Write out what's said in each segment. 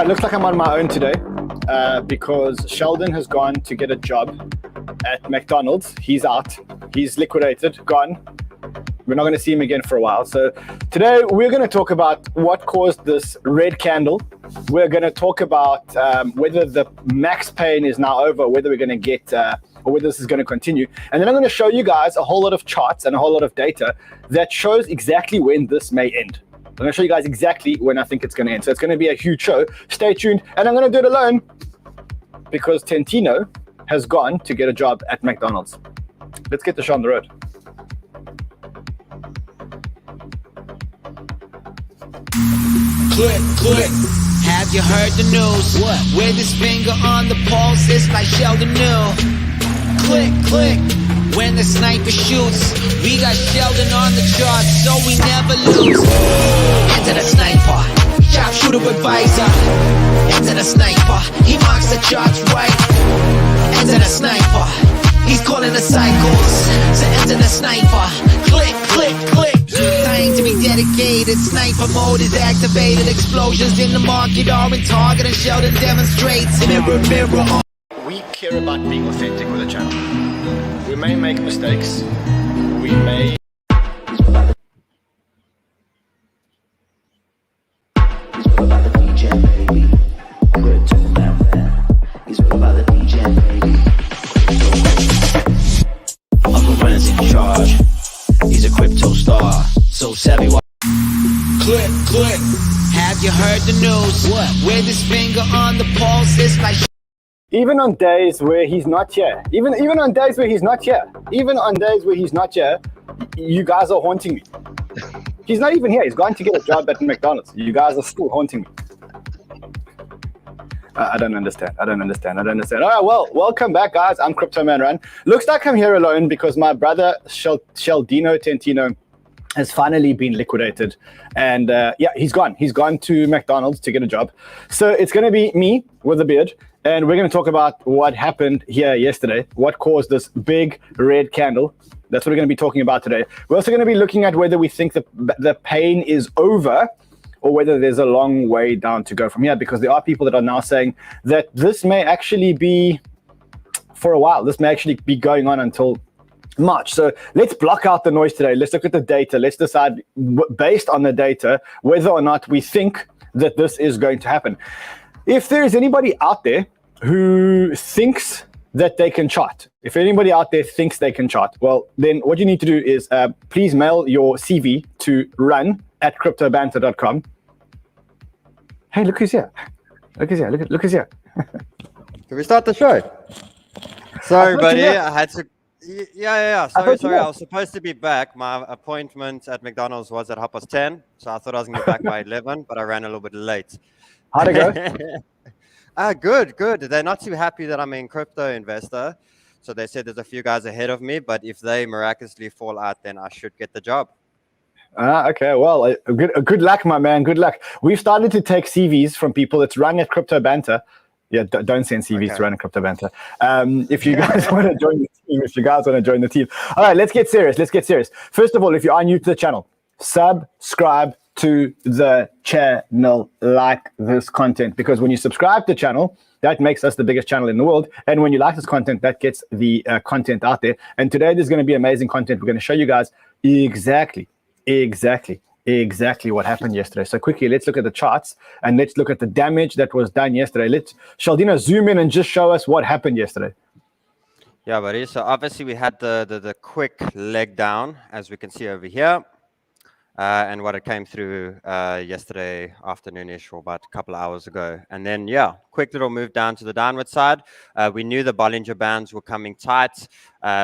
It looks like I'm on my own today because Sheldon has gone to get a job at McDonald's. He's out. He's liquidated, gone. We're not going to see him again for a while. So today we're going to talk about what caused this red candle. We're going to talk about whether the max pain is now over, whether we're going to get, or whether this is going to continue. And then I'm going to show you guys a whole lot of charts and a whole lot of data that shows exactly when this may end. I'm going to show you guys exactly when I think it's going to end. So it's going to be a huge show. Stay tuned. And I'm going to do it alone because Tentino has gone to get a job at McDonald's. Let's get the show on the road. Click, click. Have you heard the news? What? With his finger on the pulse, it's like Sheldon knew. Click, click. When the sniper shoots, we got Sheldon on the charts, so we never lose. Enter the sniper, sharpshooter advisor. Enter the sniper, he marks the charts right. Enter the sniper, he's calling the cycles. So enter the sniper, click, click, click. Time to be dedicated, sniper mode is activated. Explosions in the market are in target, and Sheldon demonstrates. Mirror, mirror. We care about being authentic with the channel. We may make mistakes. We may... He's all about the DJ, baby. Good to remember. He's all about the DJ, baby. Uncle Brandon's in charge. He's a crypto star. So savvy. Click, click. Have you heard the news? What? With his finger on the pulse, it's like... Even on days where he's not here, even on days where he's not here, you guys are haunting me. He's not even here. He's going to get a job at McDonald's. You guys are still haunting me. I don't understand. All right, well, welcome back, guys. I'm Crypto Man Run. Looks like I'm here alone because my brother Sheldino Tentino has finally been liquidated, and yeah, he's gone. He's gone to McDonald's to get a job. So it's going to be me with a beard. And we're going to talk about what happened here yesterday, what caused this big red candle. That's what we're going to be talking about today. We're also going to be looking at whether we think the pain is over or whether there's a long way down to go from here, because there are people that are now saying that this may actually be for a while. This may actually be going on until March. So let's block out the noise today. Let's look at the data. Let's decide based on the data whether or not we think that this is going to happen. If there is anybody out there who thinks that they can chart, if anybody out there thinks they can chart, well, then what you need to do is please mail your CV to run@cryptobanter.com. Hey, look who's here. Look who's here. Look who's here. Can we start the show? Sorry, buddy. I had to... Yeah. Sorry. I was supposed to be back. My appointment at McDonald's was at 10:30, so I thought I was going to be back by 11, but I ran a little bit late. How'd it go? Good. They're not too happy that I'm a crypto investor. So they said there's a few guys ahead of me, but if they miraculously fall out, then I should get the job. Okay. Well, good luck, my man. Good luck. We've started to take CVs from people. It's run at Crypto Banter. Yeah, don't send CVs to run at Crypto Banter. If you guys want to join the team, All right, let's get serious. First of all, if you are new to the channel, subscribe to the channel, like this content, because when you subscribe to the channel, that makes us the biggest channel in the world, and when you like this content, that gets the content out there. And today there's going to be amazing content. We're going to show you guys exactly what happened yesterday. So quickly, let's look at the charts and let's look at the damage that was done yesterday. Let's Sheldino zoom in and just show us what happened yesterday. Yeah, buddy. So obviously we had the quick leg down, as we can see over here. And what it came through yesterday afternoon-ish, or about a couple of hours ago. And then, yeah, quick little move down to the downward side. We knew the Bollinger Bands were coming tight.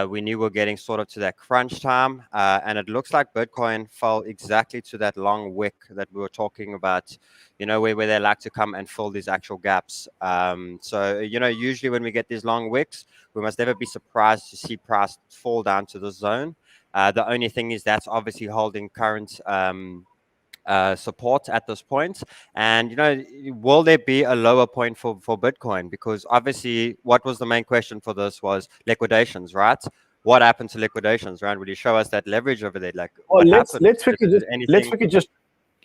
We knew we were getting sort of to that crunch time. And it looks like Bitcoin fell exactly to that long wick that we were talking about, you know, where they like to come and fill these actual gaps. So, you know, usually when we get these long wicks, we must never be surprised to see price fall down to this zone. The only thing is that's obviously holding current support at this point. And, you know, will there be a lower point for Bitcoin? Because obviously what was the main question for this was liquidations, right? What happened to liquidations, right? Will you show us that leverage over there? Like, well, let's quickly just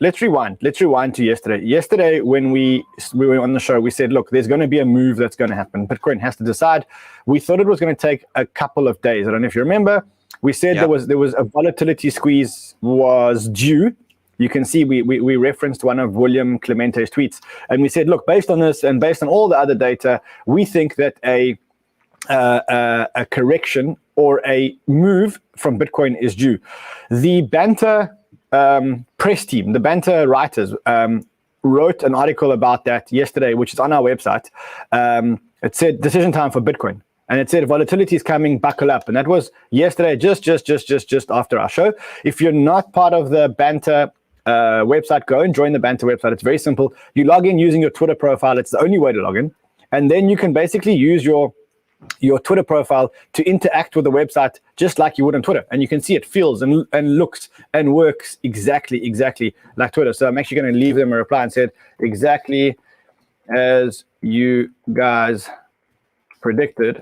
let's rewind. Let's rewind to yesterday. Yesterday, when we were on the show, we said, look, there's going to be a move that's going to happen. Bitcoin has to decide. We thought it was going to take a couple of days. I don't know if you remember. We said there was a volatility squeeze was due. You can see we referenced one of William Clemente's tweets, and we said, look, based on this and based on all the other data, we think that a correction or a move from Bitcoin is due. The Banter press team, the Banter writers, wrote an article about that yesterday, which is on our website. It said decision time for Bitcoin, and it said volatility is coming, buckle up. And that was yesterday, just after our show. If you're not part of the Banter website, go and join the Banter website. It's very simple. You log in using your Twitter profile. It's the only way to log in, and then you can basically use your Twitter profile to interact with the website just like you would on Twitter. And you can see it feels and looks and works exactly like Twitter. So I'm actually going to leave them a reply and said, exactly as you guys predicted.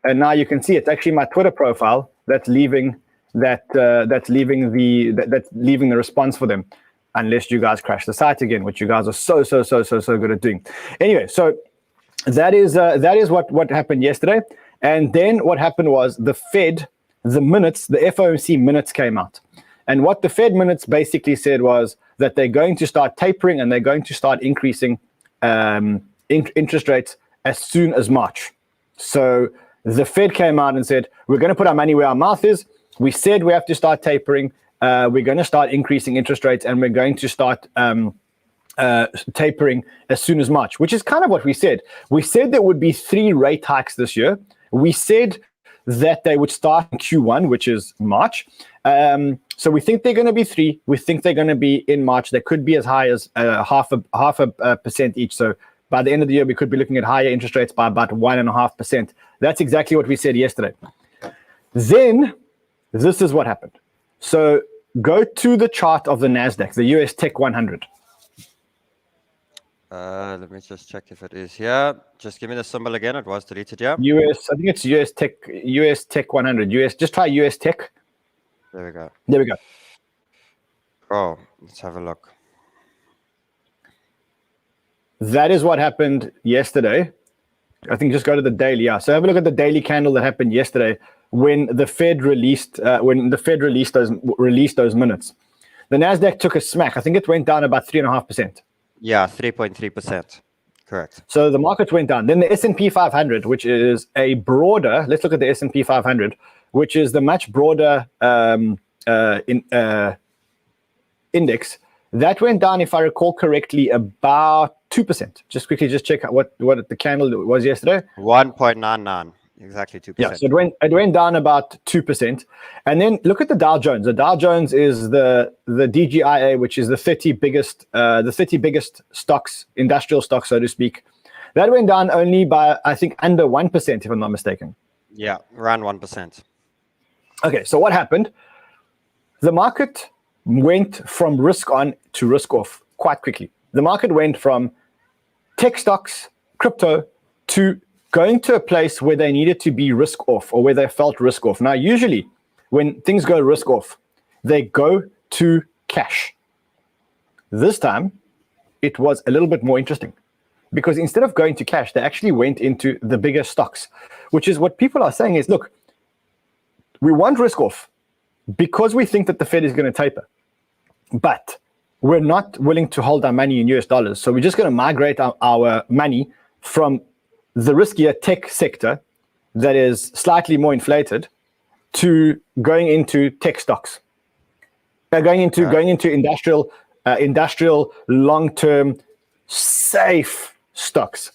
And now you can see it's actually my Twitter profile that's leaving that's leaving the response for them, unless you guys crash the site again, which you guys are so good at doing. Anyway, so that is what happened yesterday. And then what happened was the Fed, the FOMC minutes came out. And what the Fed minutes basically said was that they're going to start tapering and they're going to start increasing interest rates as soon as March. So the Fed came out and said, we're going to put our money where our mouth is. We said we have to start tapering. We're going to start increasing interest rates, and we're going to start tapering as soon as March, which is kind of what we said. We said there would be 3 rate hikes this year. We said that they would start in Q1, which is March. So we think they're going to be 3. We think they're going to be in March. They could be as high as half a percent each. So by the end of the year, we could be looking at higher interest rates by about 1.5%. That's exactly what we said yesterday. Then this is what happened. So go to the chart of the NASDAQ, the US Tech 100. Let me just check if it is here. Just give me the symbol again. It was deleted, yeah? I think it's US Tech 100. Just try US Tech. There we go. There we go. Oh, let's have a look. That is what happened yesterday. I think just go to the daily. Yeah. So have a look at the daily candle that happened yesterday when the Fed released those minutes. The NASDAQ took a smack. I think it went down about 3.5%. Yeah, 3.3%. Correct. So the markets went down. Then the S&P 500, which is a broader, let's look at the S&P 500, which is the much broader index, that went down, if I recall correctly, about 2%. Just quickly, just check out what the candle was yesterday. 1.99, exactly 2%. Yeah, so it went down about 2%. And then look at the Dow Jones. The Dow Jones is the DGIA, which is the 30 biggest stocks, industrial stocks, so to speak. That went down only by, I think, under 1%, if I'm not mistaken. Yeah, around 1%. Okay, so what happened? The market went from risk on to risk off quite quickly. The market went from tech stocks, crypto, to going to a place where they needed to be risk off, or where they felt risk off. Now, usually when things go risk off, they go to cash. This time, it was a little bit more interesting, because instead of going to cash, they actually went into the bigger stocks, which is what people are saying is, look, we want risk off because we think that the Fed is going to taper, but we're not willing to hold our money in US dollars. So we're just going to migrate our money from the riskier tech sector that is slightly more inflated to going into tech stocks, going into industrial long-term safe stocks.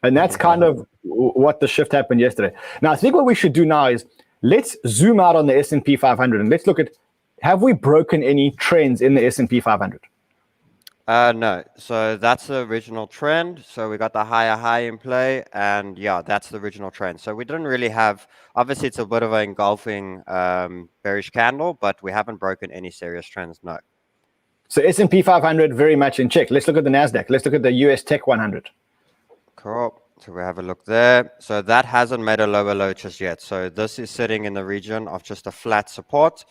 And that's kind of what the shift happened yesterday. Now, I think what we should do now is let's zoom out on the S&P 500 and let's look at, have we broken any trends in the S&P 500? No. So that's the original trend. So we got the higher high in play, and yeah, that's the original trend. So we didn't really have, obviously it's a bit of an engulfing bearish candle, but we haven't broken any serious trends, no. So S&P 500 very much in check. Let's look at the NASDAQ. Let's look at the US Tech 100. Cool. So we have a look there. So that hasn't made a lower low just yet. So this is sitting in the region of just a flat support.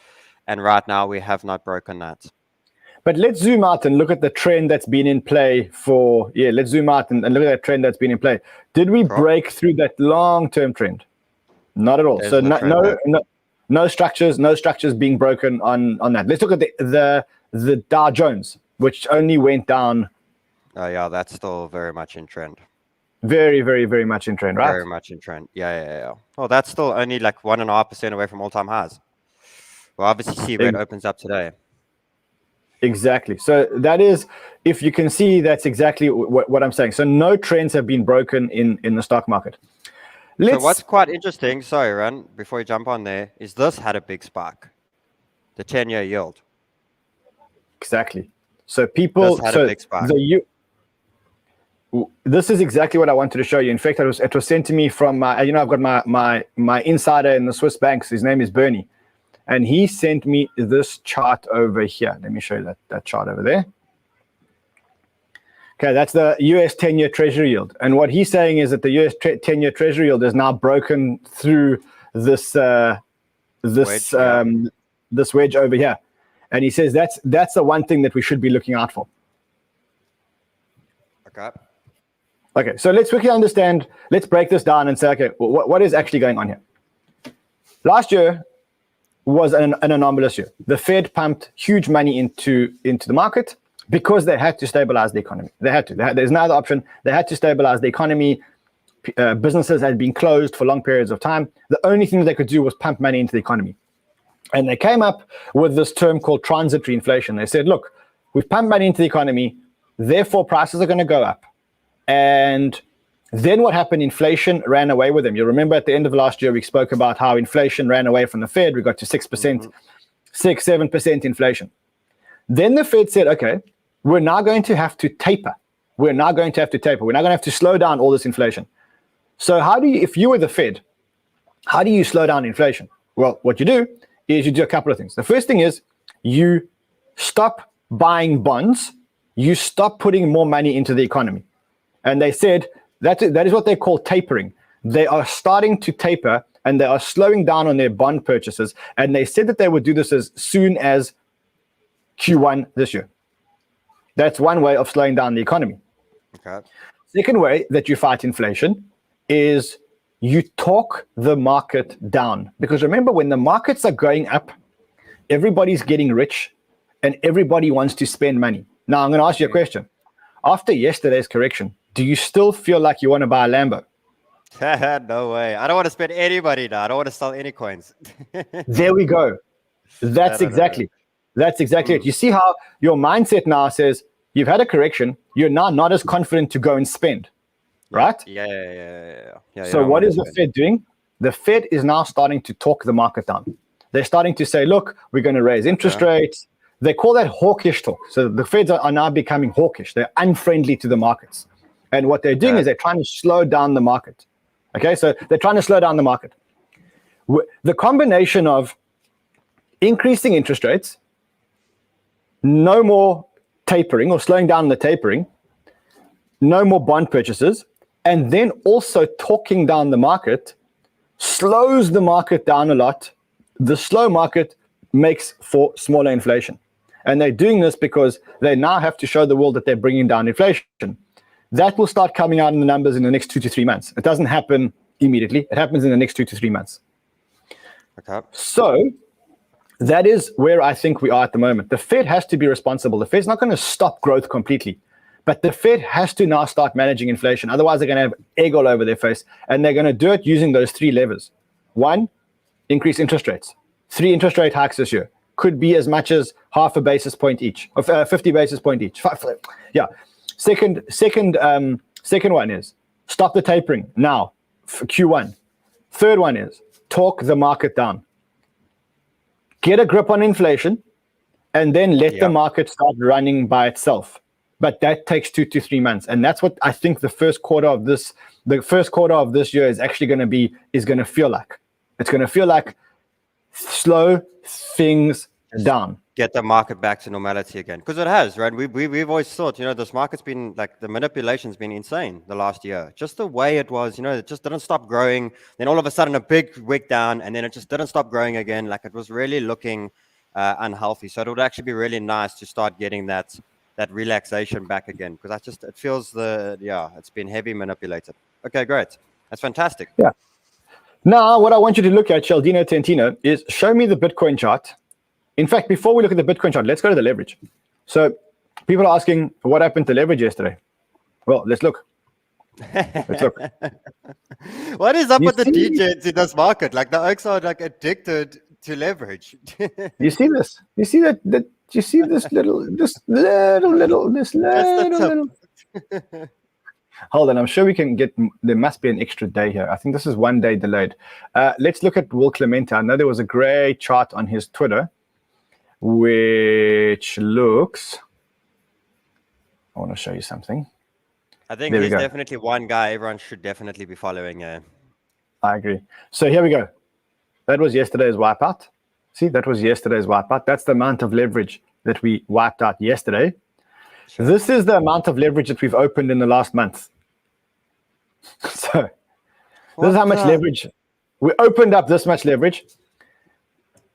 And right now we have not broken that. But let's zoom out and look at the trend that's been in play for, let's zoom out and look at that trend that's been in play. Did we break through that long-term trend? Not at all. There's So the no structures being broken on that. Let's look at the Dow Jones, which only went down. Oh yeah, that's still very much in trend. Very, very, very much in trend, right? Very much in trend. Yeah. Oh, that's still only like 1.5% away from all-time highs. We'll obviously see where it opens up today. Exactly. So that is, if you can see, that's exactly what I'm saying. So no trends have been broken in the stock market. So what's quite interesting, sorry, Ran, before you jump on there, is this had a big spike. The 10-year yield. Exactly. So people, this had a big spike. This is exactly what I wanted to show you. In fact, it was sent to me from, I've got my insider in the Swiss banks. His name is Birdy. And he sent me this chart over here. Let me show you that chart over there. Okay, that's the US 10-year Treasury yield. And what he's saying is that the US 10-year Treasury yield is now broken through this wedge over here. And he says that's the one thing that we should be looking out for. Okay, so let's quickly understand. Let's break this down and say, okay, what is actually going on here? Last year was an anomalous year. The Fed pumped huge money into the market because they had to stabilize the economy. They had to. There's no other option. They had to stabilize the economy. Businesses had been closed for long periods of time. The only thing that they could do was pump money into the economy. And they came up with this term called transitory inflation. They said, look, we've pumped money into the economy, therefore prices are going to go up. And then what happened? Inflation ran away with them. You remember at the end of last year, we spoke about how inflation ran away from the Fed. We got to 6%, 7% inflation. Then the Fed said, okay, we're now going to have to taper. We're now going to have to slow down all this inflation. So if you were the Fed, how do you slow down inflation? Well, what you do is you do a couple of things. The first thing is you stop buying bonds. You stop putting more money into the economy. And they said that is what they call tapering. They are starting to taper and they are slowing down on their bond purchases. And they said that they would do this as soon as Q1 this year. That's one way of slowing down the economy. Okay. Second way that you fight inflation is you talk the market down. Because remember, when the markets are going up, everybody's getting rich and everybody wants to spend money. Now, I'm going to ask you a question. After yesterday's correction, do you still feel like you want to buy a Lambo? No way. I don't want to spend any money now. I don't want to sell any coins. There we go. That's exactly it. You see how your mindset now says you've had a correction. You're now not as confident to go and spend, right? Yeah. So what is the Fed doing? The Fed is now starting to talk the market down. They're starting to say, look, we're going to raise interest rates. They call that hawkish talk. So the Feds are now becoming hawkish. They're unfriendly to the markets. And what they're doing is they're trying to slow down the market. Okay, so they're trying to slow down the market. The combination of increasing interest rates, no more tapering or slowing down the tapering, no more bond purchases, and then also talking down the market slows the market down a lot. The slow market makes for smaller inflation. And they're doing this because they now have to show the world that they're bringing down inflation. That will start coming out in the numbers in the next 2 to 3 months. It doesn't happen immediately. It happens in the next 2 to 3 months. Okay. So that is where I think we are at the moment. The Fed has to be responsible. The Fed's not going to stop growth completely, but the Fed has to now start managing inflation. Otherwise, they're going to have egg all over their face, and they're going to do it using those 3 levers. 1, increase interest rates. 3 interest rate hikes this year. Could be as much as half a basis point each, or 50 basis point each. Yeah. Second one is stop the tapering now for Q1. Third one is talk the market down. Get a grip on inflation, and then let the market start running by itself. But that takes 2 to 3 months, and that's what I think the first quarter of this year is actually going to feel like. It's going to feel like slow things down. Get the market back to normality again, because it has, right? We've always thought, this market's been like, the manipulation's been insane the last year. Just the way it was, it just didn't stop growing. Then all of a sudden a big wick down, and then it just didn't stop growing again. Like, it was really looking unhealthy. So it would actually be really nice to start getting that relaxation back again, because it feels it's been heavy manipulated. Okay, great. That's fantastic. Yeah. Now, what I want you to look at, Sheldino Tentino, is show me the Bitcoin chart. In fact, before we look at the Bitcoin chart, let's go to the leverage. So people are asking, what happened to leverage yesterday? Well, let's look. Let's look. What is up You with the see- DJs in this market? Like, the oaks are like addicted to leverage. You see this? You see that? You see this little. Hold on, I'm sure we can get. There must be an extra day here. I think this is 1 day delayed. Let's look at Will Clemente. I know there was a great chart on his Twitter, which looks. I want to show you something. I think There we he's go. definitely one guy everyone should definitely be following. I agree. So here we go. That was yesterday's wipeout. See, that was yesterday's wipeout. That's the amount of leverage that we wiped out yesterday. This is the amount of leverage that we've opened in the last month. So this is how much leverage. We opened up this much leverage.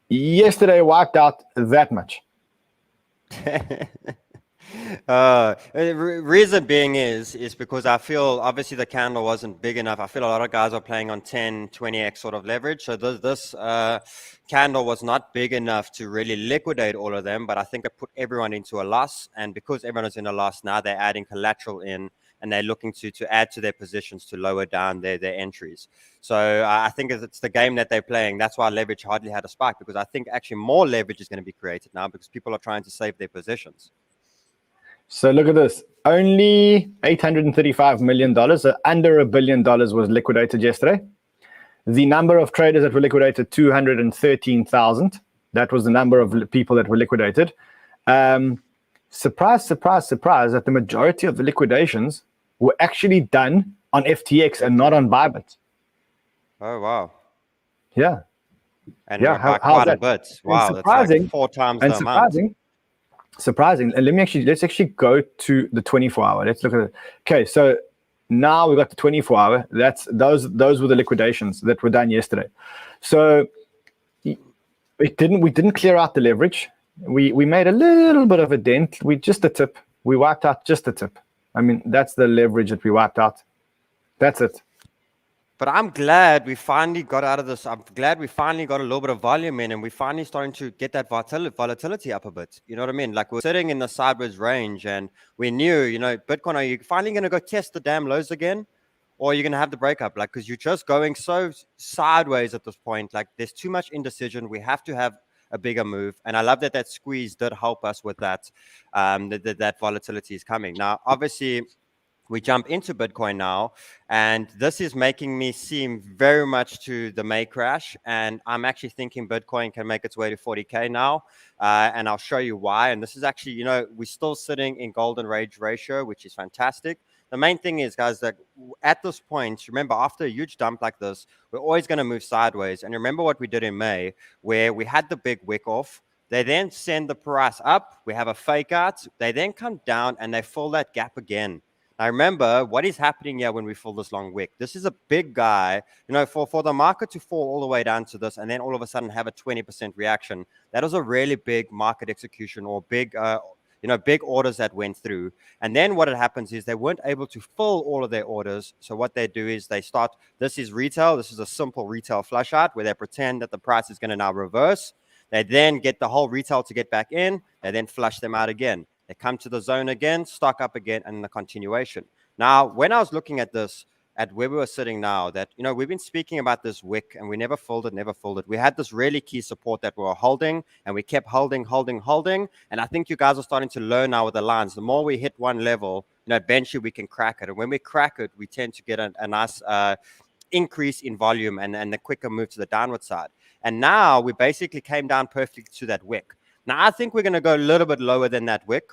Yesterday wiped out that much. Reason being is because I feel obviously the candle wasn't big enough. I feel a lot of guys are playing on 10, 20x sort of leverage. So this candle was not big enough to really liquidate all of them, but I think it put everyone into a loss. And because everyone is in a loss now, they're adding collateral in and they're looking to add to their positions to lower down their entries. So I think it's the game that they're playing. That's why leverage hardly had a spike, because I think actually more leverage is going to be created now because people are trying to save their positions. So look at this. Only $835 million, so under $1 billion was liquidated yesterday. The number of traders that were liquidated, 213,000. That was the number of people that were liquidated. Surprise, surprise, surprise, that the majority of the liquidations were actually done on FTX and not on Bybit. Oh, wow. Yeah. And yeah, by quite a bit. Wow, that's like 4 times the amount. Surprising. And let's actually go to the 24-hour. Let's look at it. Okay, so now we've got the 24-hour. Those were the liquidations that were done yesterday. So we didn't clear out the leverage. We made a little bit of a dent. Just a tip. We wiped out just a tip. I mean, that's the leverage that we wiped out. That's it. But I'm glad we finally got out of this. I'm glad we finally got a little bit of volume in and we're finally starting to get that volatility up a bit. You know what I mean? Like, we're sitting in the sideways range and we knew, Bitcoin, are you finally going to go test the damn lows again? Or are you going to have the breakup? Like, because you're just going so sideways at this point. Like, there's too much indecision. We have to have a bigger move. And I love that squeeze did help us with that. That volatility is coming. Now, obviously, we jump into Bitcoin now, and this is making me seem very much to the May crash. And I'm actually thinking Bitcoin can make its way to 40K now. And I'll show you why. And this is actually, we're still sitting in golden rage ratio, which is fantastic. The main thing is, guys, that at this point, remember, after a huge dump like this, we're always going to move sideways. And remember what we did in May, where we had the big wick off. They then send the price up. We have a fake out. They then come down and they fill that gap again. Now, remember, what is happening here when we fill this long wick? This is a big guy. For the market to fall all the way down to this and then all of a sudden have a 20% reaction, that was a really big market execution or big orders that went through. And then what happens is they weren't able to fill all of their orders. So what they do is they start, this is retail. This is a simple retail flush out where they pretend that the price is going to now reverse. They then get the whole retail to get back in. They then flush them out again. They come to the zone again, stock up again, and the continuation. Now, when I was looking at this, at where we were sitting now, that, we've been speaking about this wick and we never filled it. We had this really key support that we were holding and we kept holding. And I think you guys are starting to learn now with the lines. The more we hit one level, eventually we can crack it. And when we crack it, we tend to get a nice increase in volume and the quicker move to the downward side. And now we basically came down perfectly to that wick. Now, I think we're going to go a little bit lower than that wick.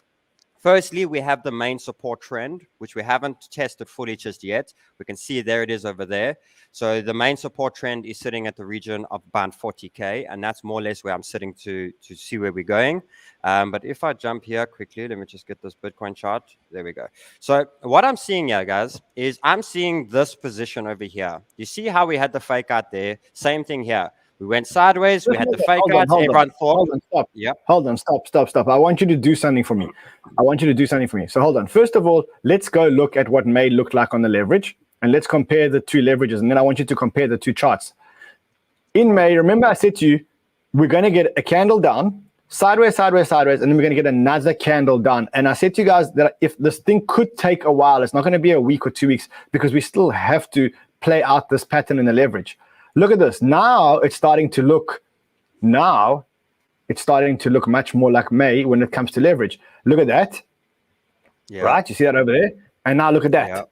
Firstly, we have the main support trend, which we haven't tested fully just yet. We can see there it is over there. So the main support trend is sitting at the region of about 40K, and that's more or less where I'm sitting to see where we're going. But if I jump here quickly, let me just get this Bitcoin chart. There we go. So what I'm seeing here, guys, is I'm seeing this position over here. You see how we had the fake out there? Same thing here. We went sideways. We had the fake Hold on, outs. hold on. Everyone thought, Hold on, stop. Yep. Hold on, stop. I want you to do something for me. So hold on. First of all, let's go look at what May looked like on the leverage, and let's compare the two leverages, and then I want you to compare the two charts. In May, remember I said to you, we're going to get a candle down, sideways, and then we're going to get another candle down. And I said to you guys that if this thing could take a while, it's not going to be a week or 2 weeks, because we still have to play out this pattern in the leverage. Look at this. Now it's starting to look much more like May when it comes to leverage. Look at that. Yeah. Right? You see that over there? And now look at that. Yeah.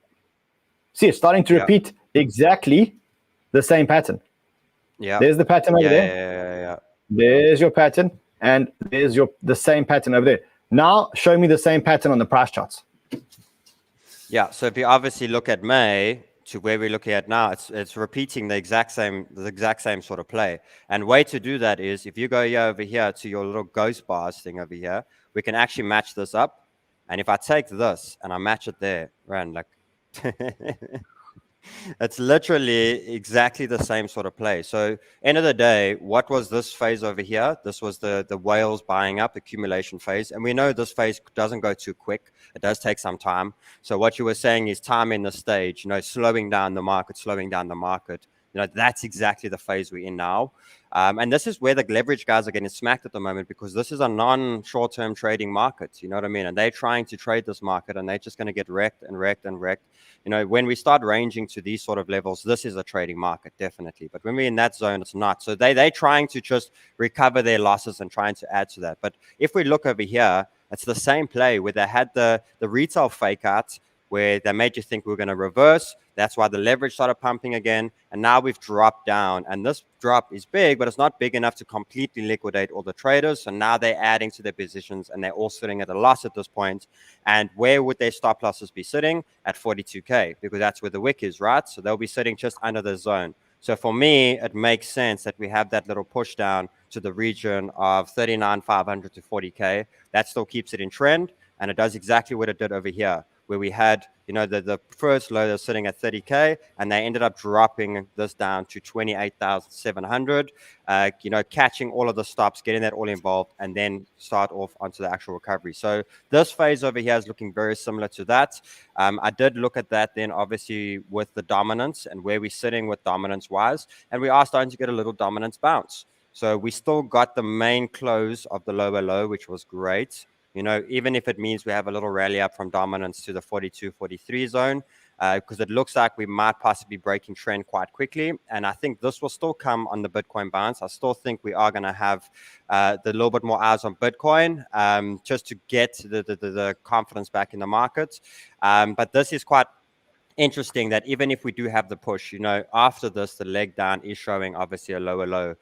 See, it's starting to repeat exactly the same pattern. Yeah. There's the pattern over there. Yeah. There's your pattern, and there's the same pattern over there. Now show me the same pattern on the price charts. Yeah. So if you obviously look at May to where we're looking at now, it's repeating the exact same sort of play. And way to do that is if you go over here to your little ghost bars thing over here, we can actually match this up. And if I take this and I match it there, Rand, like it's literally exactly the same sort of play. So end of the day, what was this phase over here? This was the whales buying up accumulation phase. And we know this phase doesn't go too quick. It does take some time. So what you were saying is time in the stage, slowing down the market. That's exactly the phase we're in now. And this is where the leverage guys are getting smacked at the moment, because this is a non-short-term trading market. You know what I mean? And they're trying to trade this market, and they're just going to get wrecked. When we start ranging to these sort of levels, this is a trading market, definitely. But when we're in that zone, it's not. So they're trying to just recover their losses and trying to add to that. But if we look over here, it's the same play where they had the retail fake out, where they made you think we were going to reverse. That's why the leverage started pumping again. And now we've dropped down. And this drop is big, but it's not big enough to completely liquidate all the traders. So now they're adding to their positions, and they're all sitting at a loss at this point. And where would their stop losses be sitting? At 42K, because that's where the wick is, right? So they'll be sitting just under the zone. So for me, it makes sense that we have that little push down to the region of 39,500 to 40K. That still keeps it in trend. And it does exactly what it did over here, where we had, the first low that was sitting at 30K, and they ended up dropping this down to 28,700, catching all of the stops, getting that all involved, and then start off onto the actual recovery. So this phase over here is looking very similar to that. I did look at that then, obviously, with the dominance and where we're sitting with dominance-wise, and we are starting to get a little dominance bounce. So we still got the main close of the lower low, which was great. Even if it means we have a little rally up from dominance to the 42, 43 zone, because it looks like we might possibly be breaking trend quite quickly. And I think this will still come on the Bitcoin bounce. I still think we are going to have the little bit more eyes on Bitcoin, just to get the confidence back in the market. But this is quite interesting that even if we do have the push, after this, the leg down is showing obviously a lower low,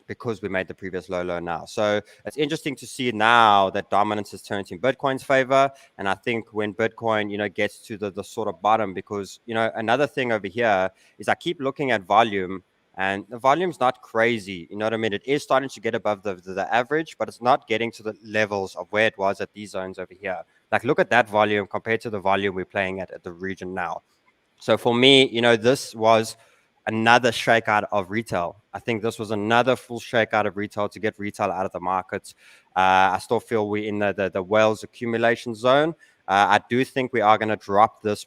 because we made the previous low now. So it's interesting to see now that dominance has turned in Bitcoin's favor. And I think when Bitcoin, gets to the sort of bottom, because, another thing over here is I keep looking at volume, and the volume's not crazy. You know what I mean? It is starting to get above the average, but it's not getting to the levels of where it was at these zones over here. Like, look at that volume compared to the volume we're playing at the region now. So for me, this was another shakeout of retail. I think this was another full shakeout of retail to get retail out of the markets. I still feel we're in the whales accumulation zone. I do think we are going to drop this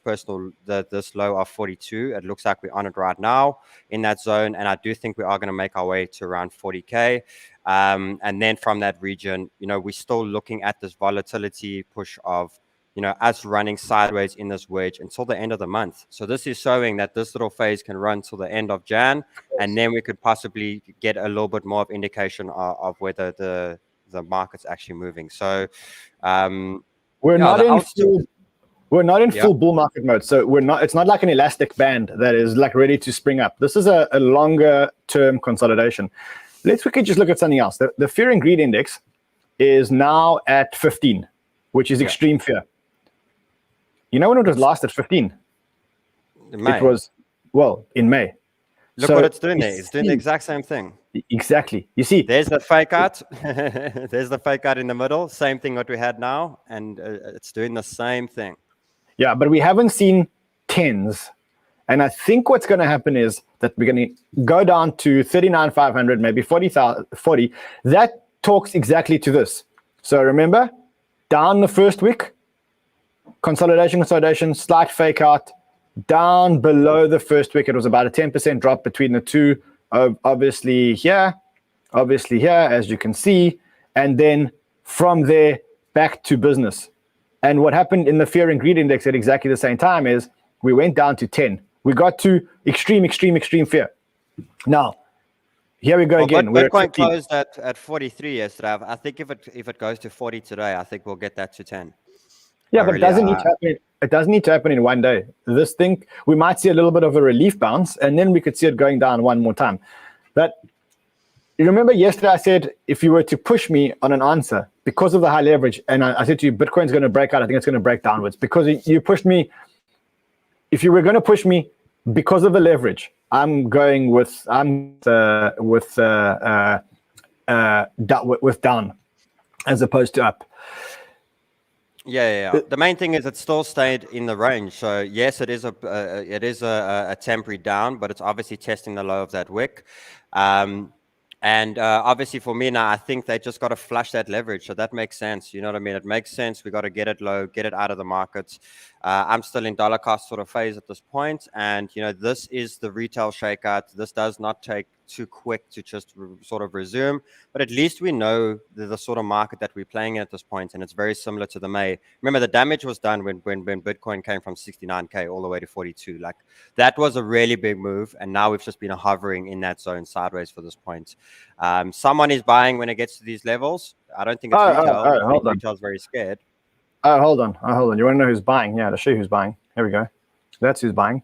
this low of 42. It looks like we're on it right now in that zone. And I do think we are going to make our way to around 40K. And then from that region, we're still looking at this volatility push of us running sideways in this wedge until the end of the month. So this is showing that this little phase can run till the end of Jan, and then we could possibly get a little bit more of indication of whether the market's actually moving. So we're not in full bull market mode. So it's not like an elastic band that is like ready to spring up. This is a longer term consolidation. We could just look at something else. The fear and greed index is now at 15, which is extreme fear. When it was last at 15? In May. It was, in May. Look what it's doing there. It's doing the exact same thing. Exactly. You see. There's the fake out. There's the fake out in the middle. Same thing what we had now. And it's doing the same thing. Yeah, but we haven't seen 10s And I think what's going to happen is that we're going to go down to 39,500, maybe 40. That talks exactly to this. So remember, down the first wick, consolidation, slight fake out. Down below the first wick, it was about a 10% drop between the two. Obviously here, as you can see. And then from there, back to business. And what happened in the fear and greed index at exactly the same time is we went down to 10. We got to extreme fear. Now, here we go again. We're Bitcoin closed at 43 yesterday. I think if it goes to 40 today, I think we'll get that to 10. Yeah, but it doesn't need to happen. It doesn't need to happen in one day. This thing, we might see a little bit of a relief bounce, and then we could see it going down one more time. But you remember yesterday I said, if you were to push me on an answer because of the high leverage, and I said to you, Bitcoin's going to break out. I think it's going to break downwards because you pushed me. If you were going to push me because of the leverage, I'm going with down as opposed to up. Yeah. The main thing is it still stayed in the range. So yes, it is a temporary down, but it's obviously testing the low of that wick. And obviously for me now, I think they just got to flush that leverage. So that makes sense. You know what I mean? It makes sense. We got to get it low, get it out of the markets. I'm still in dollar cost sort of phase at this point. And, this is the retail shakeout. This does not take too quick to just sort of resume. But at least we know the sort of market that we're playing at this point. And it's very similar to the May. Remember, the damage was done when Bitcoin came from 69K all the way to 42. Like, that was a really big move. And now we've just been hovering in that zone sideways for this point. Someone is buying when it gets to these levels. I don't think it's retail. Retail's very scared. Hold on. You want to know who's buying? Yeah, to show you who's buying. Here we go. That's who's buying.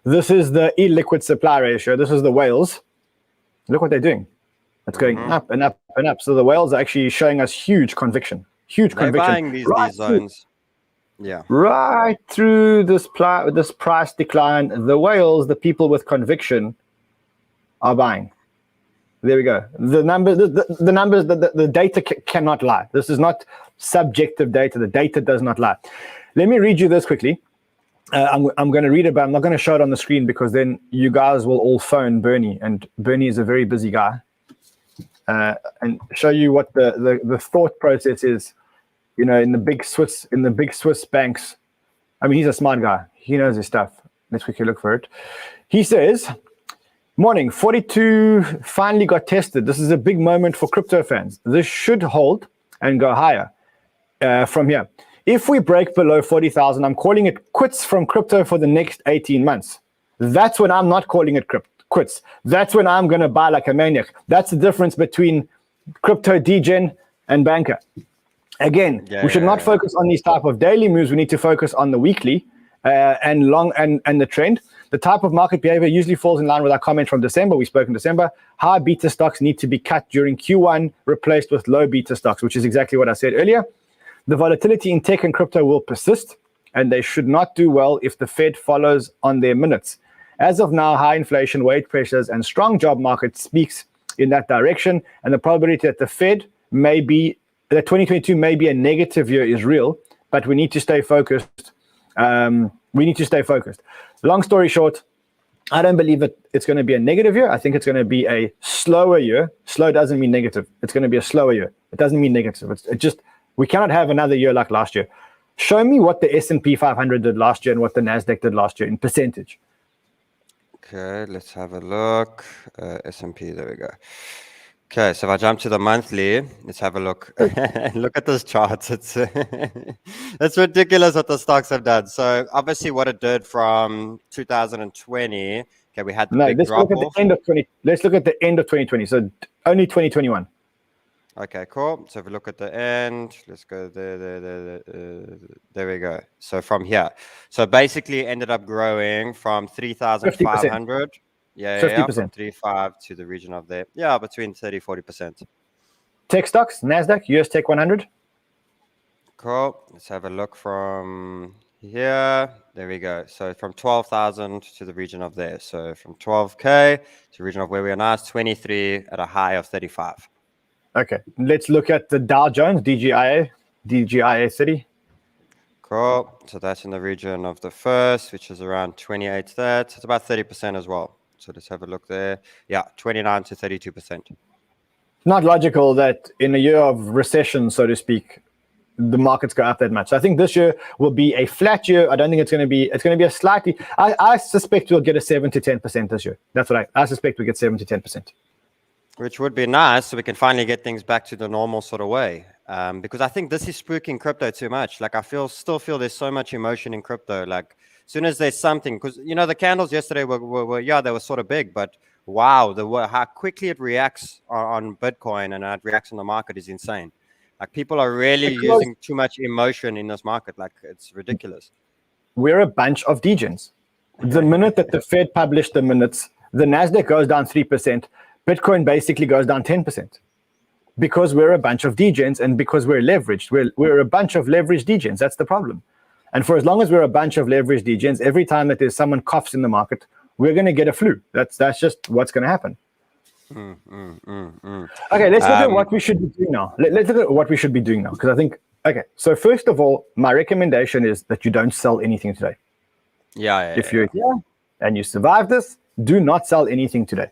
This is the illiquid supply ratio. This is the whales. Look what they're doing. It's going up and up and up. So the whales are actually showing us huge conviction. They're buying these zones. Yeah. Right through this price decline, the whales, the people with conviction, are buying. There we go. The numbers, the data cannot lie. This is not subjective data. The data does not lie. Let me read you this quickly. I'm going to read it, but I'm not going to show it on the screen because then you guys will all phone Bernie, and Bernie is a very busy guy. And show you what the thought process is, in the big Swiss banks. I mean, he's a smart guy. He knows his stuff. Let's quickly look for it. He says, morning, 42 finally got tested. This is a big moment for crypto fans. This should hold and go higher from here. If we break below 40,000, I'm calling it quits from crypto for the next 18 months. That's when I'm not calling it quits. That's when I'm going to buy like a maniac. That's the difference between crypto degen and banker. Again, we should not focus on these type of daily moves. We need to focus on the weekly and long and the trend. The type of market behavior usually falls in line with our comment from December. We spoke in December. High beta stocks need to be cut during Q1, replaced with low beta stocks, which is exactly what I said earlier. The volatility in tech and crypto will persist, and they should not do well if the Fed follows on their minutes. As of now, high inflation, wage pressures, and strong job market speaks in that direction, and the probability that that 2022 may be a negative year is real, but we need to stay focused. Long story short, I don't believe that it's going to be a negative year. I think it's going to be a slower year. Slow doesn't mean negative. It's going to be a slower year. It doesn't mean negative. We cannot have another year like last year. Show me what the S&P 500 did last year and what the NASDAQ did last year in percentage. Okay, let's have a look. S&P, there we go. Okay, so if I jump to the monthly, let's have a look. Look at this chart. It's ridiculous what the stocks have done. So obviously what it did from 2020, okay, we had the big drop off. Let's look at the end of 2020, so only 2021. Okay, cool. So if we look at the end, let's go there we go. So from here. So basically ended up growing from 3,500. 50%. From 3.5 to the region of there. Yeah, between 30-40%. Tech stocks, NASDAQ, US Tech 100. Cool. Let's have a look from here. There we go. So from 12,000 to the region of there. So from 12K to the region of where we are now is 23 at a high of 35. Okay, let's look at the Dow Jones, DGIA 30. Cool. So that's in the region of the first, which is around 28 there. It's about 30% as well. So let's have a look there. Yeah, 29 to 32%. Not logical that in a year of recession, so to speak, the markets go up that much. So I think this year will be a flat year. I don't think it's going to be a slightly, I suspect we'll get a 7 to 10% this year. That's what I suspect we get 7 to 10%. Which would be nice, so we can finally get things back to the normal sort of way. Because I think this is spooking crypto too much. Like I still feel there's so much emotion in crypto. Like as soon as there's something, because the candles yesterday were yeah, they were sort of big, but wow, how quickly it reacts on Bitcoin and how it reacts on the market is insane. Like people are really using too much emotion in this market. Like it's ridiculous. We're a bunch of degens. The minute that the Fed published the minutes, the Nasdaq goes down 3%. Bitcoin basically goes down 10% because we're a bunch of degens and because we're leveraged. We're a bunch of leveraged degens. That's the problem. And for as long as we're a bunch of leveraged degens, every time that there's someone coughs in the market, we're going to get a flu. That's just what's going to happen. Okay, let's look at what we should be doing now. Let's look at what we should be doing now, because I think, okay, so first of all, my recommendation is that you don't sell anything today. If you're here and you survive this, do not sell anything today.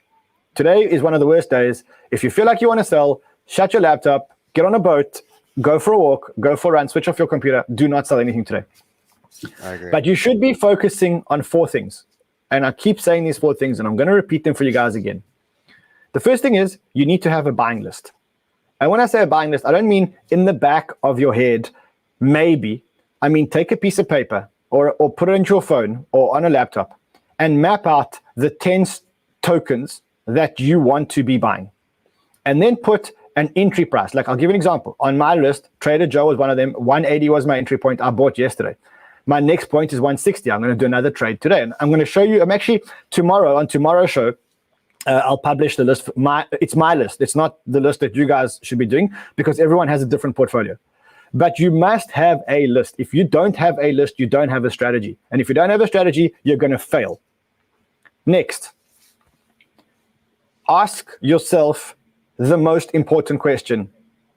Today is one of the worst days. If you feel like you want to sell, shut your laptop, get on a boat, go for a walk, go for a run, switch off your computer. Do not sell anything today. I agree. But you should be focusing on 4 things. And I keep saying these 4 things, and I'm going to repeat them for you guys again. The first thing is you need to have a buying list. And when I say a buying list, I don't mean in the back of your head, maybe. I mean, take a piece of paper or put it into your phone or on a laptop and map out the 10 tokens that you want to be buying. And then put an entry price. Like I'll give you an example. On my list, Trader Joe was one of them. 180 was my entry point. I bought yesterday. My next point is 160. I'm going to do another trade today. And I'm going to show you, I'm actually on tomorrow's show, I'll publish the list. It's my list. It's not the list that you guys should be doing because everyone has a different portfolio. But you must have a list. If you don't have a list, you don't have a strategy. And if you don't have a strategy, you're going to fail. Next, ask yourself the most important question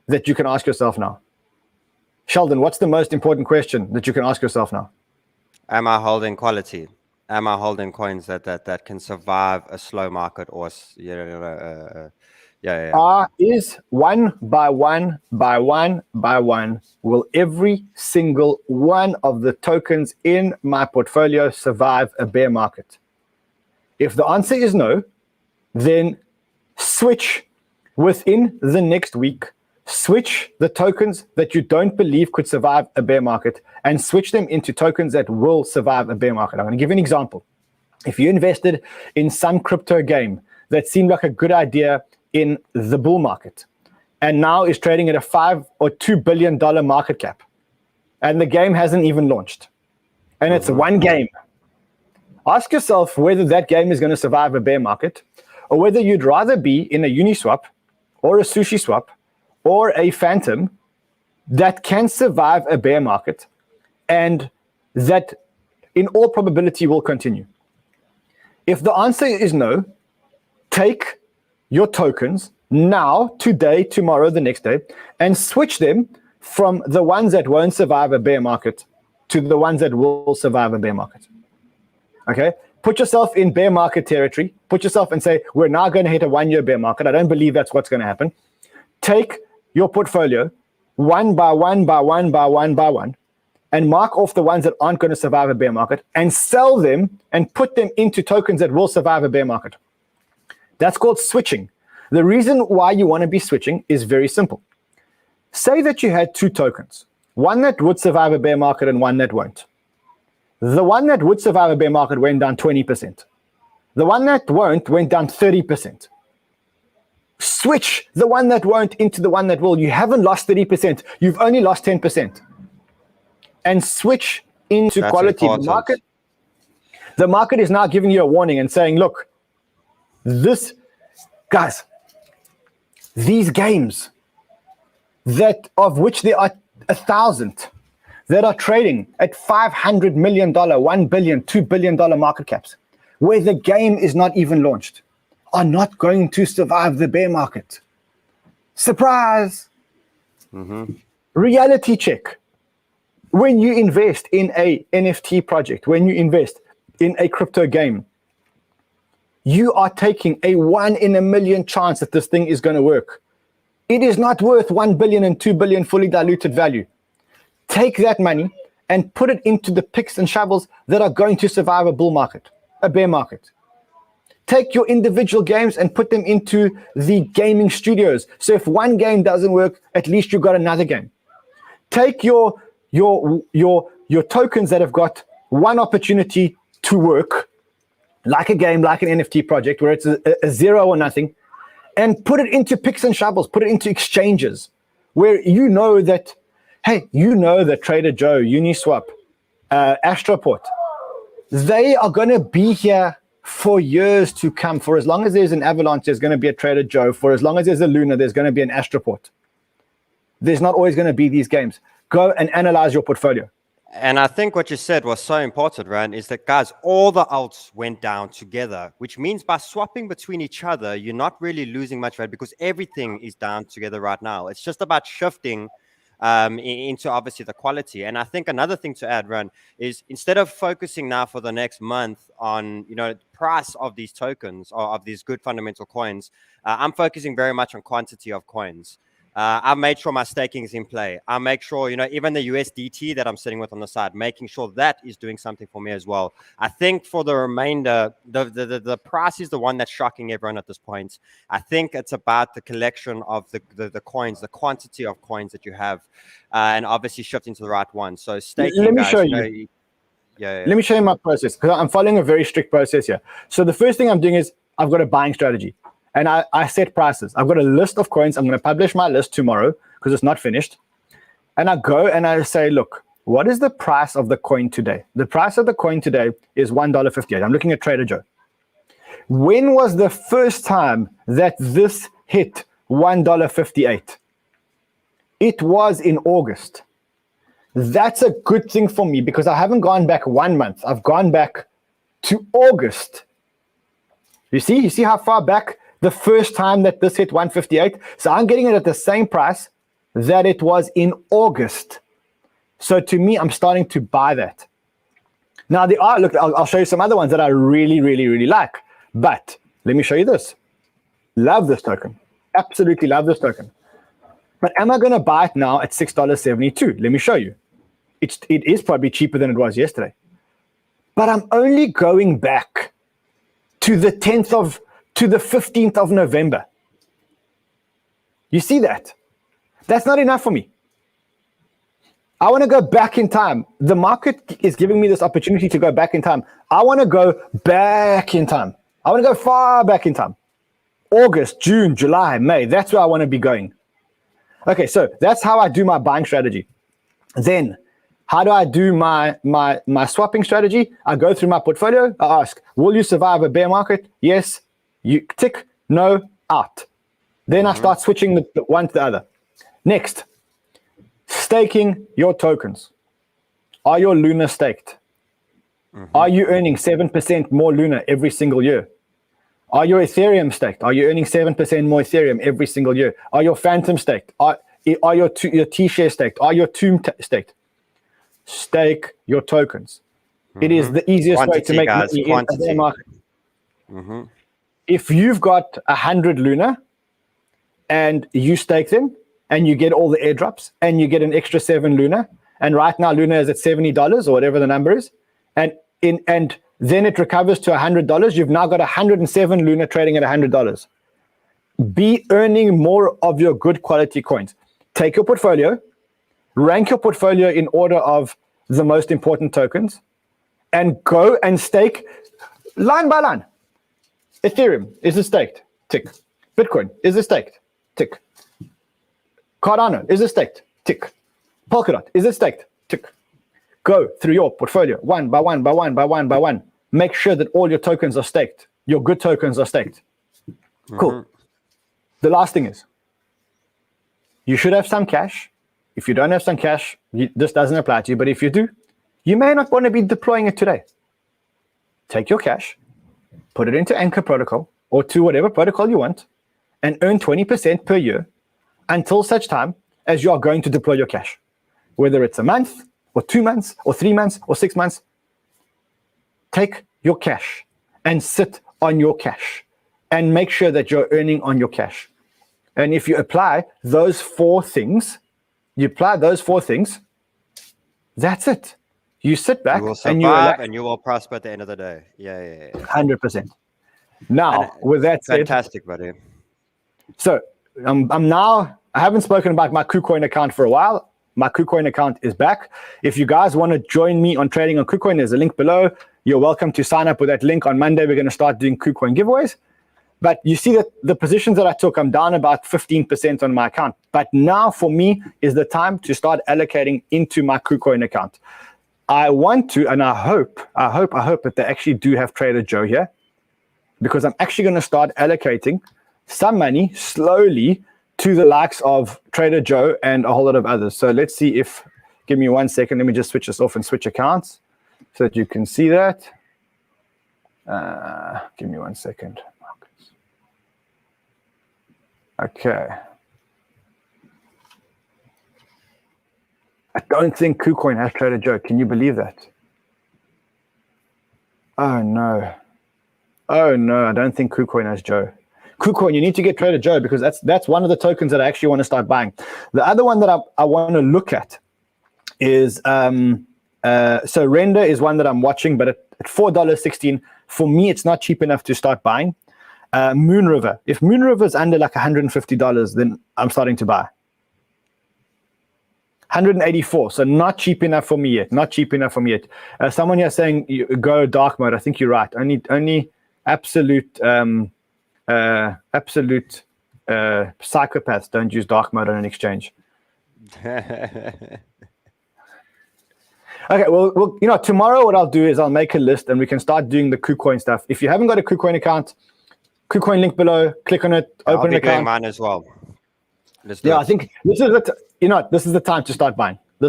that you can ask yourself now. Sheldon, what's the most important question that you can ask yourself now? Am I holding quality? Am I holding coins that can survive a slow market or Is one by one, will every single one of the tokens in my portfolio survive a bear market? If the answer is no, then switch within the next week. Switch the tokens that you don't believe could survive a bear market and switch them into tokens that will survive a bear market. I'm going to give you an example. If you invested in some crypto game that seemed like a good idea in the bull market and now is trading at a $5 or $2 billion market cap, and the game hasn't even launched, and it's one game, ask yourself whether that game is going to survive a bear market or whether you'd rather be in a Uniswap or a Sushi Swap or a Phantom that can survive a bear market and that in all probability will continue. If the answer is no, take your tokens now, today, tomorrow, the next day, and switch them from the ones that won't survive a bear market to the ones that will survive a bear market. Okay? Put yourself in bear market territory. Put yourself and say, we're now going to hit a 1-year bear market. I don't believe that's what's going to happen. Take your portfolio one by one, and mark off the ones that aren't going to survive a bear market and sell them and put them into tokens that will survive a bear market. That's called switching. The reason why you want to be switching is very simple. Say that you had 2 tokens, one that would survive a bear market and one that won't. The one that would survive a bear market went down 20%. The one that won't went down 30%. Switch the one that won't into the one that will. You haven't lost 30%. You've only lost 10%. And switch into quality. The market is now giving you a warning and saying, look, these games that of which there are 1,000 that are trading at $500 million, $1 billion, $2 billion market caps, where the game is not even launched, are not going to survive the bear market. Surprise! Reality check. When you invest in a NFT project, when you invest in a crypto game, you are taking a 1 in a million chance that this thing is going to work. It is not worth 1 billion and 2 billion fully diluted value. Take that money and put it into the picks and shovels that are going to survive a bull market, a bear market. Take your individual games and put them into the gaming studios. So if one game doesn't work, at least you've got another game. Take your tokens that have got one opportunity to work, like a game, like an NFT project, where it's a zero or nothing, and put it into picks and shovels, put it into exchanges, where you know that, hey, you know that Trader Joe, Uniswap, Astroport, they are going to be here for years to come. For as long as there's an Avalanche, there's going to be a Trader Joe. For as long as there's a Luna, there's going to be an Astroport. There's not always going to be these games. Go and analyze your portfolio. And I think what you said was so important, Rand, is that, guys, all the alts went down together, which means by swapping between each other, you're not really losing much, right? Because everything is down together right now. It's just about shifting into obviously the quality. And I think another thing to add, Rand, is instead of focusing now for the next month on, price of these tokens or of these good fundamental coins, I'm focusing very much on quantity of coins. I made sure my staking is in play. I make sure, even the USDT that I'm sitting with on the side, making sure that is doing something for me as well. I think for the remainder, the price is the one that's shocking everyone at this point. I think it's about the collection of the coins, the quantity of coins that you have, and obviously shifting to the right one. So staking, let me guys, show you. Yeah. Let me show you my process, because I'm following a very strict process here. So the first thing I'm doing is I've got a buying strategy. And I set prices. I've got a list of coins. I'm going to publish my list tomorrow because it's not finished. And I go and I say, look, what is the price of the coin today? The price of the coin today is $1.58. I'm looking at Trader Joe. When was the first time that this hit $1.58? It was in August. That's a good thing for me because I haven't gone back 1 month. I've gone back to August. You see how far back the first time that this hit 158? So I'm getting it at the same price that it was in August. So to me, I'm starting to buy that. Now, look, I'll show you some other ones that I really, really, really like. But let me show you this. Love this token. Absolutely love this token. But am I going to buy it now at $6.72? Let me show you. It is probably cheaper than it was yesterday. But I'm only going back to the 15th of November. You see that? That's not enough for me. I want to go back in time. The market is giving me this opportunity to go back in time. I want to go back in time. I want to go far back in time. August, June, July, May. That's where I want to be going. Okay, so that's how I do my buying strategy. Then, how do I do my swapping strategy? I go through my portfolio. I ask, will you survive a bear market? Yes. You tick, no, out. Then I start switching the one to the other. Next, staking your tokens. Are your Luna staked? Are you earning 7% more Luna every single year? Are your Ethereum staked? Are you earning 7% more Ethereum every single year? Are your Phantom staked? Are your T-share staked? Are your Tomb staked? Stake your tokens. It is the easiest way to make money in a bear market. If you've got 100 Luna and you stake them and you get all the airdrops and you get an extra 7 Luna, and right now Luna is at $70 or whatever the number is, and then it recovers to $100, you've now got 107 Luna trading at $100. Be earning more of your good quality coins. Take your portfolio, rank your portfolio in order of the most important tokens, and go and stake line by line. Ethereum, is it staked? Tick. Bitcoin, is it staked? Tick. Cardano, is it staked? Tick. Polkadot, is it staked? Tick. Go through your portfolio one by one by one by one by one. Make sure that all your tokens are staked. Your good tokens are staked. Cool. The last thing is, you should have some cash. If you don't have some cash, this doesn't apply to you. But if you do, you may not want to be deploying it today. Take your cash, put it into Anchor protocol or to whatever protocol you want, and earn 20% per year until such time as you are going to deploy your cash. Whether it's a month, or 2 months or 3 months or 6 months, take your cash and sit on your cash and make sure that you're earning on your cash. And if you apply those 4 things, that's it. You sit back You will and you survive relax. and you will prosper at the end of the day. Yeah. 100%. Now, with that said, fantastic, buddy. So I haven't spoken about my KuCoin account for a while. My KuCoin account is back. If you guys want to join me on trading on KuCoin, there's a link below. You're welcome to sign up with that link. On Monday, we're going to start doing KuCoin giveaways. But you see that the positions that I took, I'm down about 15% on my account. But now for me is the time to start allocating into my KuCoin account. I want to, and I hope that they actually do have Trader Joe here, because I'm actually going to start allocating some money slowly to the likes of Trader Joe and a whole lot of others. So let's see if, give me 1 second. Let me just switch this off and switch accounts so that you can see that. Give me 1 second. Okay. I don't think KuCoin has Trader Joe. Can you believe that? Oh no, I don't think KuCoin has Joe. KuCoin, you need to get Trader Joe, because that's one of the tokens that I actually want to start buying. The other one that I want to look at is, so Render is one that I'm watching, but at $4.16, for me, it's not cheap enough to start buying. Moon River. If Moon River is under like $150, then I'm starting to buy. 184, so not cheap enough for me yet. Someone here saying you go dark mode. I think you're right. Only absolute psychopaths don't use dark mode on an exchange. Okay, well, tomorrow what I'll do is I'll make a list and we can start doing the KuCoin stuff. If you haven't got a KuCoin account, KuCoin link below, click on it, open an account. Doing mine as well. I think this is the time to start buying. By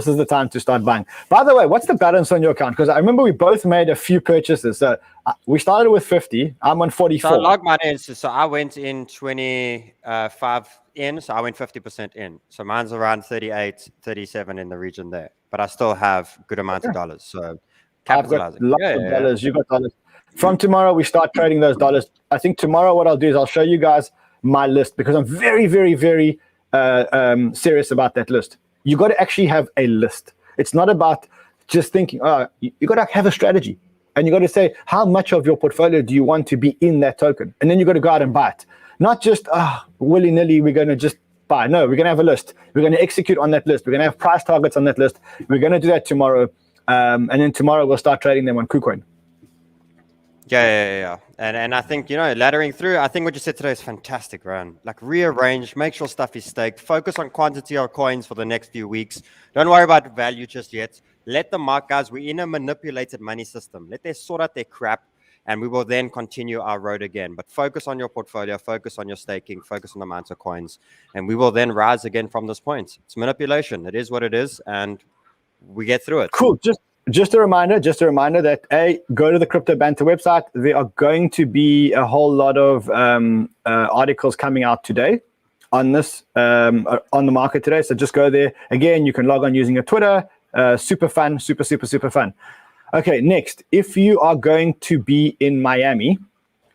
the way, what's the balance on your account? Because I remember we both made a few purchases. So we started with 50. I'm on 44. So I logged mine in. So I went in 25 in. So I went 50% in. So mine's around 38, 37 in the region there. But I still have good amounts of dollars. So capitalizing. I've got lots of dollars. You've got dollars. From tomorrow, we start trading those dollars. I think tomorrow what I'll do is I'll show you guys my list, because I'm very, very, very serious about that list. You got to actually have a list. It's not about just thinking, you got to have a strategy, and you got to say how much of your portfolio do you want to be in that token, and then you got to go out and buy it. Not just willy-nilly, we're going to just buy. No, we're going to have a list. We're going to execute on that list. We're going to have price targets on that list. We're going to do that tomorrow, and then tomorrow we'll start trading them on KuCoin. Yeah. And I think, laddering through, I think what you said today is fantastic, Ryan. Like, rearrange, make sure stuff is staked, focus on quantity of coins for the next few weeks. Don't worry about value just yet. Let them mark, guys. We're in a manipulated money system. Let them sort out their crap, and we will then continue our road again. But focus on your portfolio, focus on your staking, focus on the amounts of coins, and we will then rise again from this point. It's manipulation. It is what it is, and we get through it. Cool. Just a reminder that go to the Crypto Banter website. There are going to be a whole lot of articles coming out today on this, on the market today. So just go there. Again, you can log on using your Twitter. Super fun, super fun. Okay, next, if you are going to be in Miami,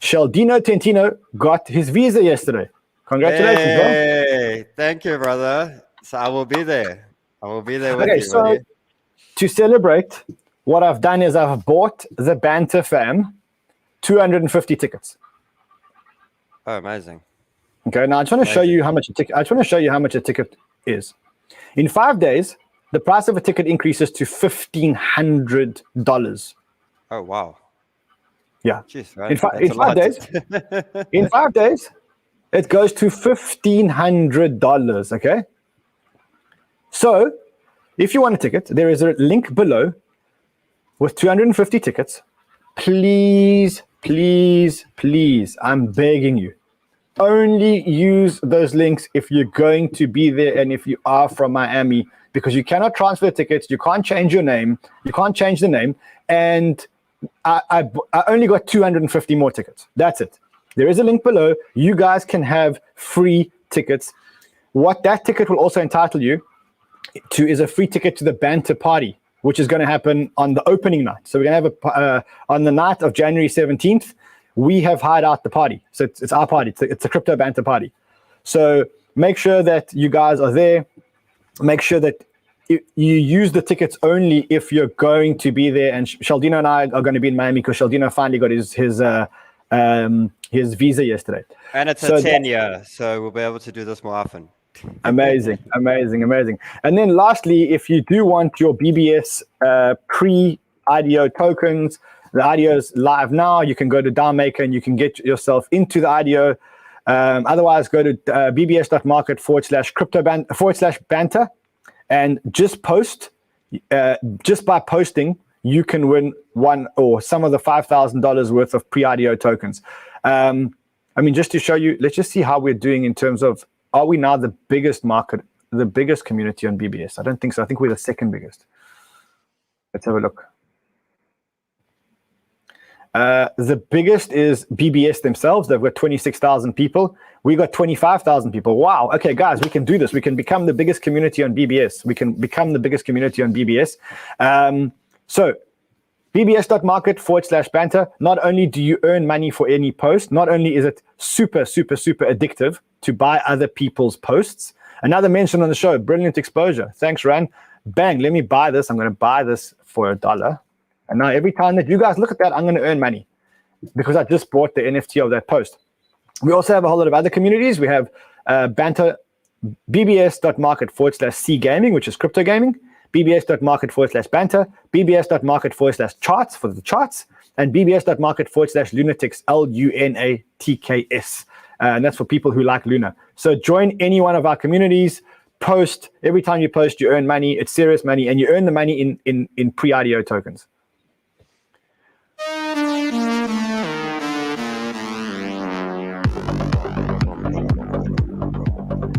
Sheldon Tentino got his visa yesterday. Congratulations, hey, bro. Thank you, brother. So I will be there. with you. So buddy. To celebrate, what I've done is I've bought the Banter fam 250 tickets. Oh, amazing. Okay, now I just want to show you how much a ticket is. In 5 days, the price of a ticket increases to $1,500. Oh, wow. Yeah. Jeez, right? In 5 days, it goes to $1,500. Okay. So, if you want a ticket, there is a link below with 250 tickets. Please, I'm begging you. Only use those links if you're going to be there and if you are from Miami, because you cannot transfer tickets, you can't change your name, you can't change the name, and I only got 250 more tickets. That's it. There is a link below. You guys can have free tickets. What that ticket will also entitle you to is a free ticket to the Banter party, which is going to happen on the opening night. So we're going to have on the night of January 17th, we have hired out the party. So it's our party. It's a crypto banter party. So make sure that you guys are there. Make sure that you use the tickets only if you're going to be there. And Sheldino and I are going to be in Miami because Sheldino finally got his visa yesterday. And it's a 10-year, so we'll be able to do this more often. Amazing. And then lastly, if you do want your BBS pre-IDO tokens, the IDO is live now. You can go to DOW Maker and you can get yourself into the IDO. Otherwise, go to bbs.market/crypto/banter and just post. Just by posting, you can win one or some of the $5,000 worth of pre-IDO tokens. Just to show you, let's just see how we're doing in terms of, are we now the biggest market, the biggest community on BBS? I don't think so. I think we're the second biggest. Let's have a look. The biggest is BBS themselves. They've got 26,000 people. We got 25,000 people. Wow. Okay, guys, we can do this. We can become the biggest community on BBS. So bbs.market/banter. Not only do you earn money for any post, not only is it super addictive to buy other people's posts. Another mention on the show, brilliant exposure. Thanks, Ran. Bang, let me buy this. I'm going to buy this for $1. And now every time that you guys look at that, I'm going to earn money because I just bought the NFT of that post. We also have a whole lot of other communities. We have Banter, bbs.market/C gaming, which is crypto gaming, bbs.market/banter, bbs.market/charts for the charts, and bbs.market/lunatics, LUNATKS. And that's for people who like Luna. So join any one of our communities, post. Every time you post, you earn money. It's serious money, and you earn the money in pre-IDO tokens.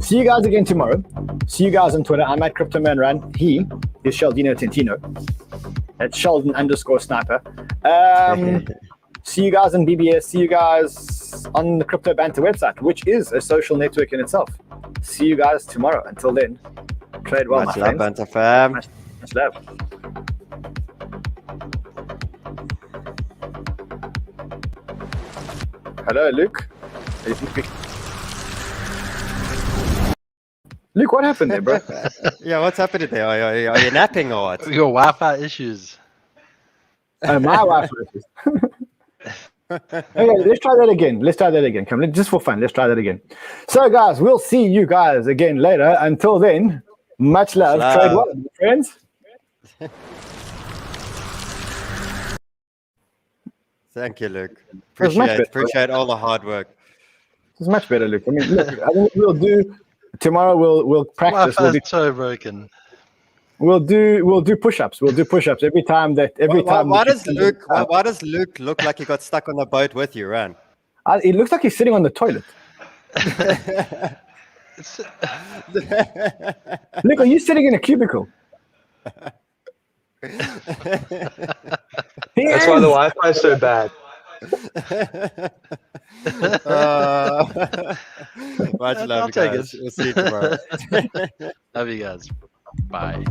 See you guys again tomorrow. See you guys on Twitter. I'm at CryptoManRun. He is Sheldino Tentino. That's Sheldon_sniper. See you guys on BBS. See you guys on the Crypto Banter website, which is a social network in itself. See you guys tomorrow. Until then, trade well, Much my love, friends. Banter fam. Much love. Hello, Luke. Luke, what happened there, bro? Yeah, what's happening there? Are you napping or what? Your Wi-Fi issues. My Wi-Fi issues. Okay, let's try that again. Come, just for fun, let's try that again. So, guys, we'll see you guys again later. Until then, much love. Trade well, friends. Thank you, Luke. Appreciate all the hard work. It's much better, Luke. I mean, look, I think we'll do tomorrow. We'll practice. Wi-Fi's so broken. We'll do push-ups. We'll do push-ups every time. Why does Luke look like he got stuck on the boat with you, Ran? It looks like he's sitting on the toilet. Luke, are you sitting in a cubicle? That's why the Wi-Fi is so bad. Much love, I'll take guys. it. We'll see you tomorrow. Love you guys. Bye.